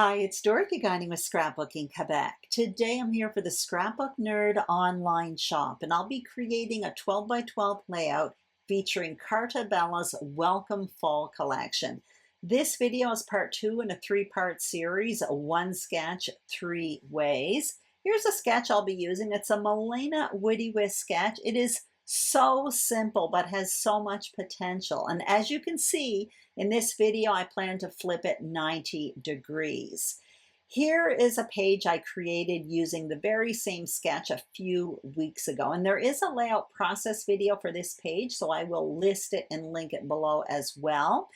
Hi, it's Dorothy Guiding with Scrapbooking Quebec. Today I'm here for the Scrapbook Nerd online shop, and I'll be creating a 12 by 12 layout featuring Carta Welcome Fall collection. This video is part 2 in a 3-part series, one sketch, 3 ways. Here's a sketch I'll be using. It's a Malena Woody Whisk sketch. It is so simple but has so much potential, and as you can see in this video, I plan to flip it 90 degrees. Here is a page I created using the very same sketch a few weeks ago, and there is a layout process video for this page, so I will list it and link it below as well.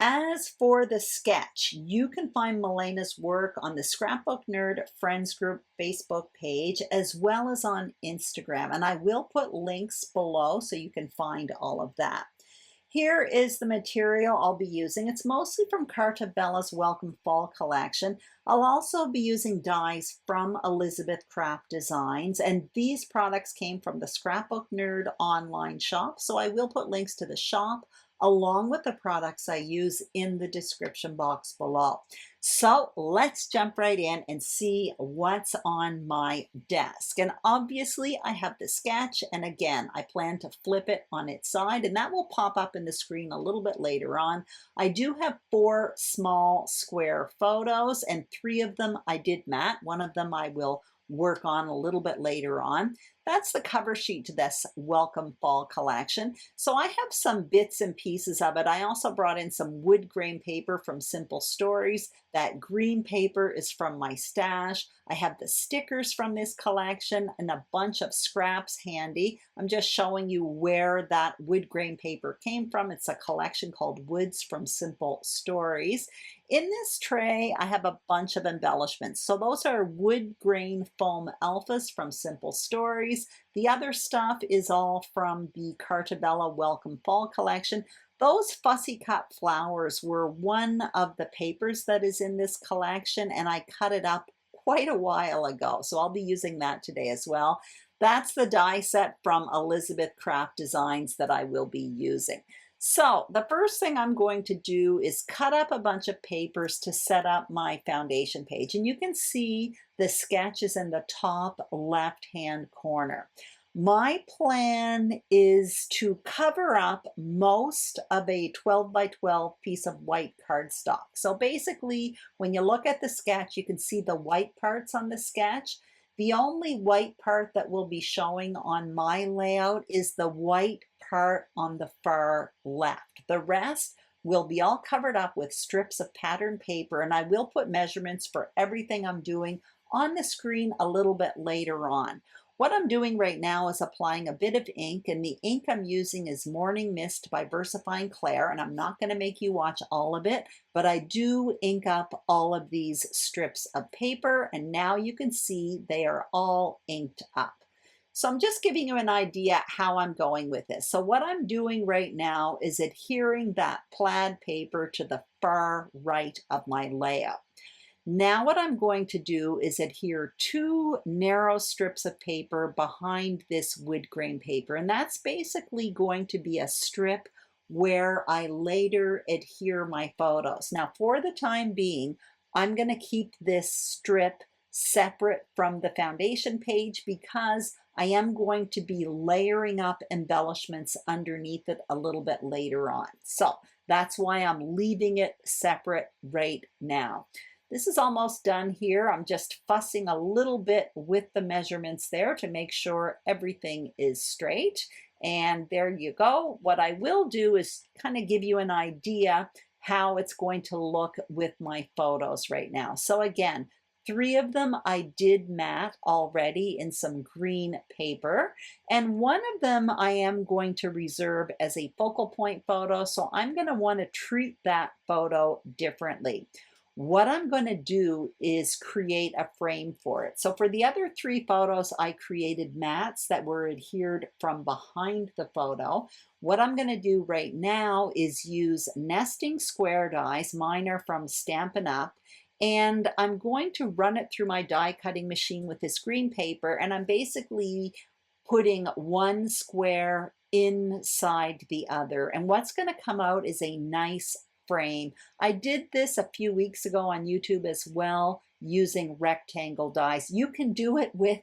As for the sketch, you can find Malena's work on the Scrapbook Nerd Friends Group Facebook page, as well as on Instagram, and I will put links below so you can find all of that. Here is the material I'll be using. It's mostly from Carta Welcome Fall collection. I'll also be using dies from Elizabeth Craft Designs, and these products came from the Scrapbook Nerd online shop, so I will put links to the shop along with the products I use in the description box below. So let's jump right in and see what's on my desk. And obviously I have the sketch, and again, I plan to flip it on its side, and that will pop up in the screen a little bit later on. I do have 4 small square photos, and 3 of them I did matte. One of them I will work on a little bit later on. That's the cover sheet to this Welcome Fall collection. So I have some bits and pieces of it. I also brought in some wood grain paper from Simple Stories. That green paper is from my stash. I have the stickers from this collection and a bunch of scraps handy. I'm just showing you where that wood grain paper came from. It's a collection called Woods from Simple Stories. In this tray, I have a bunch of embellishments. So those are wood grain foam alphas from Simple Stories. The other stuff is all from the Carta Welcome Fall collection. Those fussy cut flowers were one of the papers that is in this collection, and I cut it up quite a while ago. So I'll be using that today as well. That's the die set from Elizabeth Craft Designs that I will be using. So the first thing I'm going to do is cut up a bunch of papers to set up my foundation page. And you can see the sketch is in the top left-hand corner. My plan is to cover up most of a 12 by 12 piece of white cardstock. So basically, when you look at the sketch, you can see the white parts on the sketch. The only white part that will be showing on my layout is the white part on the far left. The rest will be all covered up with strips of pattern paper, and I will put measurements for everything I'm doing on the screen a little bit later on. What I'm doing right now is applying a bit of ink, and the ink I'm using is Morning Mist by Versifying Claire, and I'm not going to make you watch all of it, but I do ink up all of these strips of paper, and now you can see they are all inked up. So I'm just giving you an idea how I'm going with this. So what I'm doing right now is adhering that plaid paper to the far right of my layout. Now what I'm going to do is adhere 2 narrow strips of paper behind this wood grain paper, and that's basically going to be a strip where I later adhere my photos. Now for the time being, I'm going to keep this strip separate from the foundation page because I am going to be layering up embellishments underneath it a little bit later on. So that's why I'm leaving it separate right now. This is almost done here. I'm just fussing a little bit with the measurements there to make sure everything is straight. And there you go. What I will do is kind of give you an idea how it's going to look with my photos right now. So again, 3 of them I did matte already in some green paper, and one of them I am going to reserve as a focal point photo, so I'm going to want to treat that photo differently. What I'm going to do is create a frame for it. So for the other 3 photos, I created mats that were adhered from behind the photo. What I'm going to do right now is use nesting square dies. Mine are from Stampin' Up! And I'm going to run it through my die cutting machine with this green paper, and I'm basically putting one square inside the other. And what's going to come out is a nice frame. I did this a few weeks ago on YouTube as well using rectangle dies. You can do it with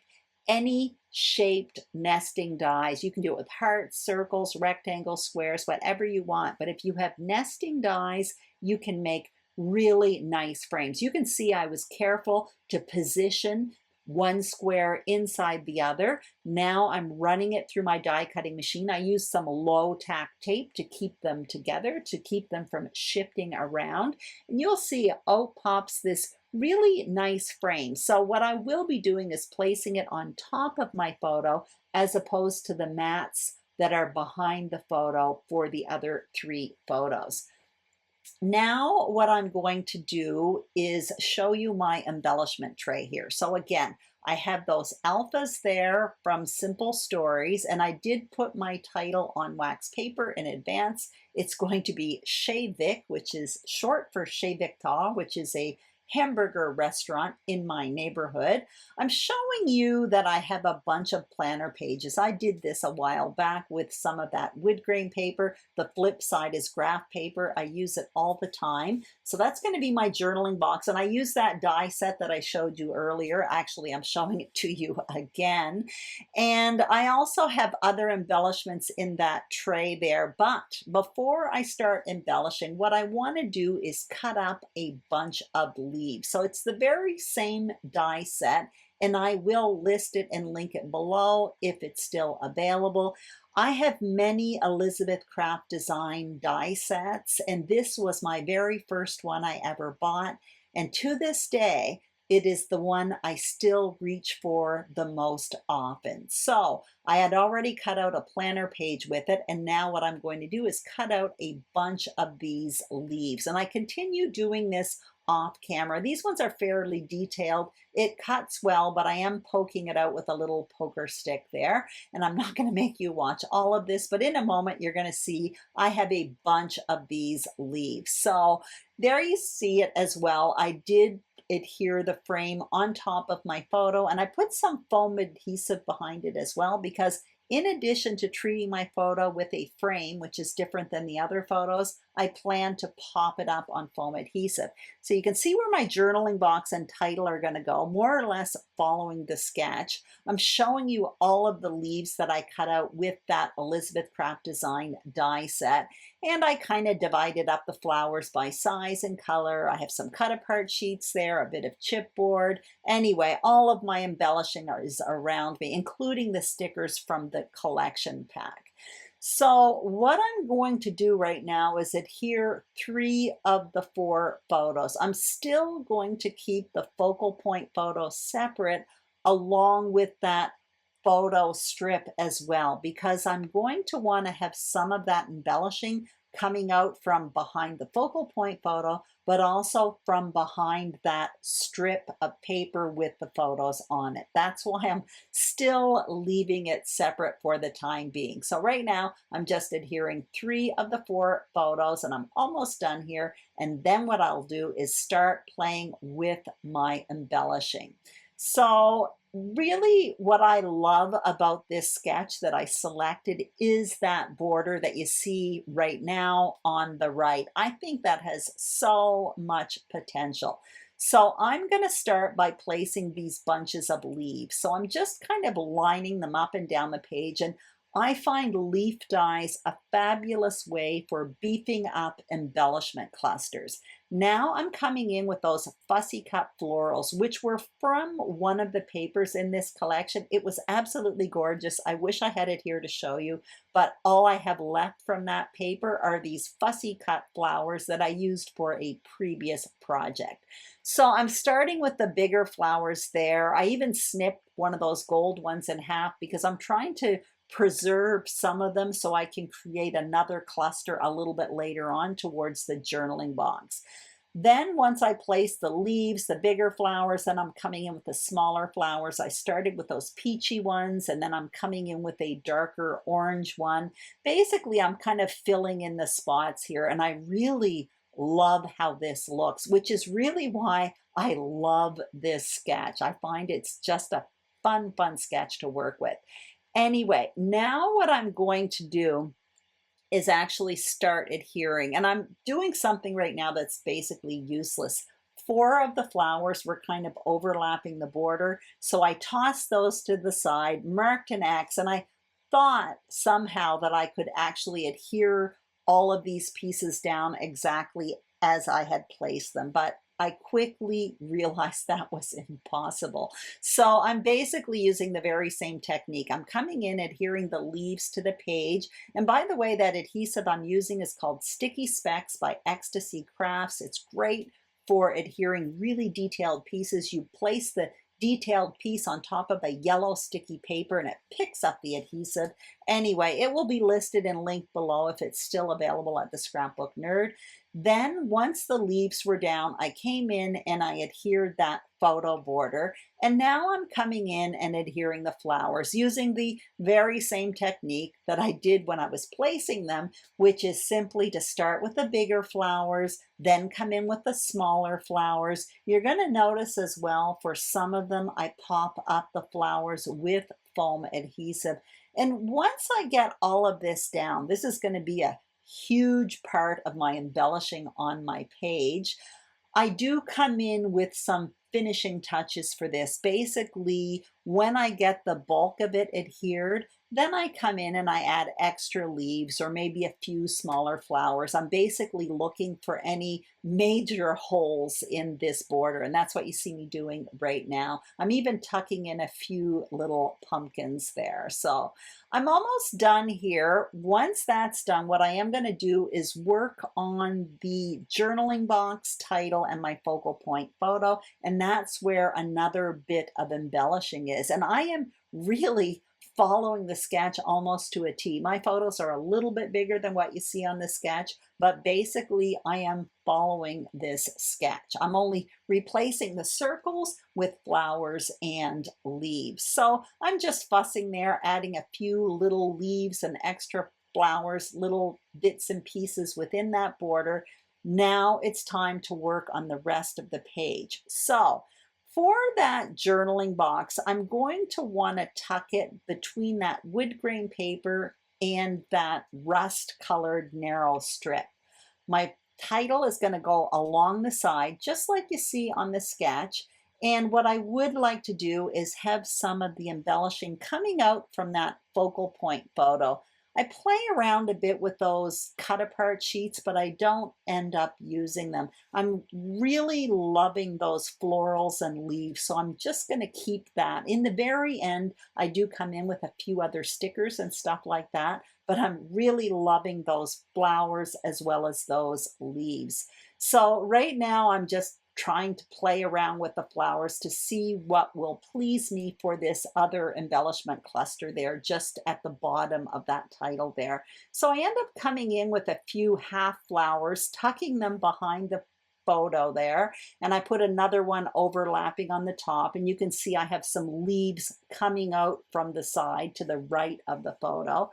any shaped nesting dies. You can do it with hearts, circles, rectangles, squares, whatever you want. But if you have nesting dies, you can make really nice frames. You can see I was careful to position one square inside the other. Now I'm running it through my die cutting machine. I use some low tack tape to keep them together, to keep them from shifting around. And you'll see out pops this really nice frame. So what I will be doing is placing it on top of my photo as opposed to the mats that are behind the photo for the other 3 photos. Now what I'm going to do is show you my embellishment tray here. So again, I have those alphas there from Simple Stories, and I did put my title on wax paper in advance. It's going to be Chez Vic, which is short for Chez Victor, which is a hamburger restaurant in my neighborhood. I'm showing you that I have a bunch of planner pages. I did this a while back with some of that wood grain paper. The flip side is graph paper. I use it all the time. So that's going to be my journaling box. And I use that die set that I showed you earlier. Actually, I'm showing it to you again. And I also have other embellishments in that tray there. But before I start embellishing, what I want to do is cut up a bunch of leaves. So it's the very same die set, and I will list it and link it below if it's still available. I have many Elizabeth Craft Design die sets, and this was my very first one I ever bought. And to this day, it is the one I still reach for the most often. So I had already cut out a planner page with it, and now what I'm going to do is cut out a bunch of these leaves. And I continue doing this off camera. These ones are fairly detailed. It cuts well, but I am poking it out with a little poker stick there. And I'm not going to make you watch all of this, but in a moment you're going to see I have a bunch of these leaves. So there you see it as well. I did adhere the frame on top of my photo, and I put some foam adhesive behind it as well, because in addition to treating my photo with a frame, which is different than the other photos, I plan to pop it up on foam adhesive. So you can see where my journaling box and title are going to go, more or less following the sketch. I'm showing you all of the leaves that I cut out with that Elizabeth Craft Design die set. And I kind of divided up the flowers by size and color. I have some cut apart sheets there, a bit of chipboard. Anyway, all of my embellishing is around me, including the stickers from the collection pack. So what I'm going to do right now is adhere 3 of the 4 photos. I'm still going to keep the focal point photo separate along with that photo strip as well, because I'm going to want to have some of that embellishing coming out from behind the focal point photo, but also from behind that strip of paper with the photos on it. That's why I'm still leaving it separate for the time being. So right now I'm just adhering 3 of the 4 photos, and I'm almost done here. And then what I'll do is start playing with my embellishing. So really what I love about this sketch that I selected is that border that you see right now on the right. I think that has so much potential. So I'm going to start by placing these bunches of leaves. So I'm just kind of lining them up and down the page, and I find leaf dies a fabulous way for beefing up embellishment clusters. Now I'm coming in with those fussy cut florals, which were from one of the papers in this collection. It was absolutely gorgeous. I wish I had it here to show you, but all I have left from that paper are these fussy cut flowers that I used for a previous project. So I'm starting with the bigger flowers there. I even snipped one of those gold ones in half because I'm trying to preserve some of them so I can create another cluster a little bit later on towards the journaling box. Then once I place the leaves, the bigger flowers, then I'm coming in with the smaller flowers. I started with those peachy ones, and then I'm coming in with a darker orange one. Basically, I'm kind of filling in the spots here, and I really love how this looks, which is really why I love this sketch. I find it's just a fun sketch to work with. Anyway, now what I'm going to do is actually start adhering. And I'm doing something right now that's basically useless. Four of the flowers were kind of overlapping the border, so I tossed those to the side, marked an X, and I thought somehow that I could actually adhere all of these pieces down exactly as I had placed them, but I quickly realized that was impossible. So I'm basically using the very same technique. I'm coming in, adhering the leaves to the page. And by the way, that adhesive I'm using is called Sticky Specs by Ecstasy Crafts. It's great for adhering really detailed pieces. You place the detailed piece on top of a yellow sticky paper and it picks up the adhesive. Anyway, it will be listed and linked below if it's still available at the Scrapbook Nerd. Then once the leaves were down, I came in and I adhered that photo border. And now I'm coming in and adhering the flowers using the very same technique that I did when I was placing them, which is simply to start with the bigger flowers, then come in with the smaller flowers. You're going to notice as well, for some of them, I pop up the flowers with foam adhesive. And once I get all of this down, this is going to be a huge part of my embellishing on my page. I do come in with some finishing touches for this. Basically, when I get the bulk of it adhered, then I come in and I add extra leaves or maybe a few smaller flowers. I'm basically looking for any major holes in this border, and that's what you see me doing right now. I'm even tucking in a few little pumpkins there. So I'm almost done here. Once that's done, what I am going to do is work on the journaling box title and my focal point photo, and that's where another bit of embellishing is. And I am really following the sketch almost to a T. My photos are a little bit bigger than what you see on the sketch, but basically I am following this sketch. I'm only replacing the circles with flowers and leaves. So I'm just fussing there, adding a few little leaves and extra flowers, little bits and pieces within that border. Now it's time to work on the rest of the page. So for that journaling box, I'm going to want to tuck it between that wood grain paper and that rust colored narrow strip. My title is going to go along the side, just like you see on the sketch. And what I would like to do is have some of the embellishing coming out from that focal point photo. I play around a bit with those cut apart sheets, but I don't end up using them. I'm really loving those florals and leaves, so I'm just going to keep that. In the very end, I do come in with a few other stickers and stuff like that, but I'm really loving those flowers as well as those leaves. So right now I'm just trying to play around with the flowers to see what will please me for this other embellishment cluster there just at the bottom of that title there. So I end up coming in with a few half flowers, tucking them behind the photo there, and I put another one overlapping on the top, and you can see I have some leaves coming out from the side to the right of the photo.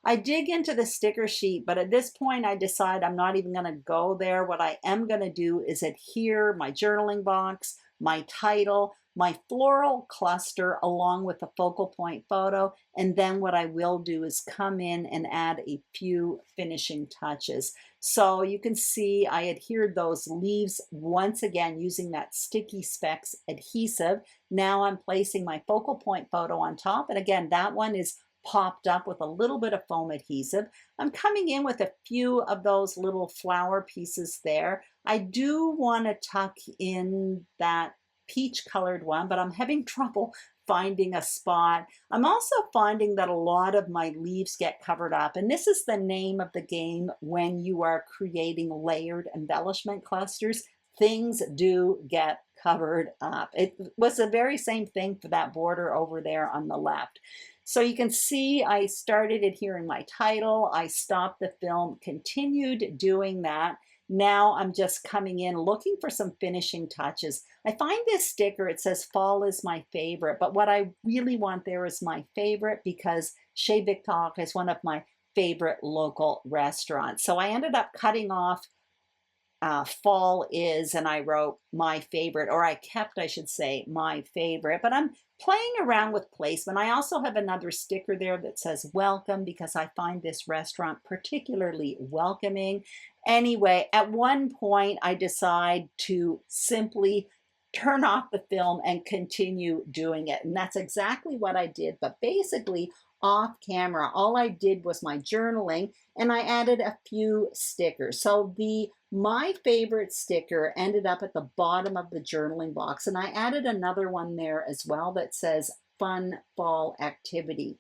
I dig into the sticker sheet, but at this point I decide I'm not even going to go there. What I am going to do is adhere my journaling box, my title, my floral cluster along with the focal point photo, and then what I will do is come in and add a few finishing touches. So you can see I adhered those leaves once again using that Sticky Specs adhesive. Now I'm placing my focal point photo on top, and again that one is popped up with a little bit of foam adhesive. I'm coming in with a few of those little flower pieces there. I do want to tuck in that peach colored one, but I'm having trouble finding a spot. I'm also finding that a lot of my leaves get covered up, and this is the name of the game when you are creating layered embellishment clusters. Things do get covered up. It was the very same thing for that border over there on the left. So you can see I started adhering my title, I stopped the film, continued doing that. Now I'm just coming in looking for some finishing touches. I find this sticker, it says fall is my favorite, but what I really want there is my favorite because Chez Victor is one of my favorite local restaurants. So I ended up cutting off fall is, and I wrote my favorite, or I kept, I should say, my favorite, but I'm playing around with placement. I also have another sticker there that says welcome because I find this restaurant particularly welcoming. Anyway, at one point I decide to simply turn off the film and continue doing it. And that's exactly what I did. But basically, off camera, all I did was my journaling and I added a few stickers. So the my favorite sticker ended up at the bottom of the journaling box, and I added another one there as well that says fun fall activity.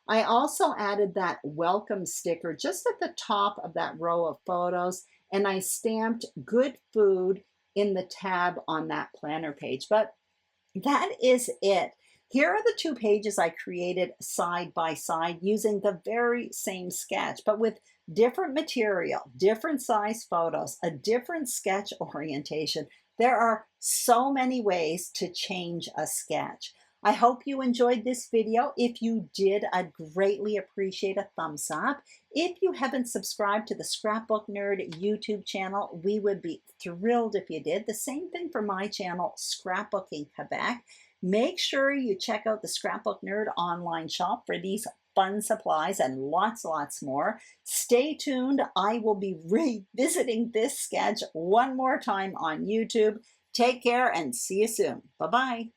I also added that welcome sticker just at the top of that row of photos, and I stamped good food in the tab on that planner page. But that is it. Here are the two pages I created side by side using the very same sketch, but with different material, different size photos, a different sketch orientation. There are so many ways to change a sketch. I hope you enjoyed this video. If you did, I'd greatly appreciate a thumbs up. If you haven't subscribed to the Scrapbook Nerd YouTube channel, we would be thrilled if you did. The same thing for my channel, Scrapbooking Quebec. Make sure you check out the Scrapbook Nerd online shop for these fun supplies and lots more. Stay tuned. I will be revisiting this sketch one more time on YouTube. Take care and see you soon. Bye-bye.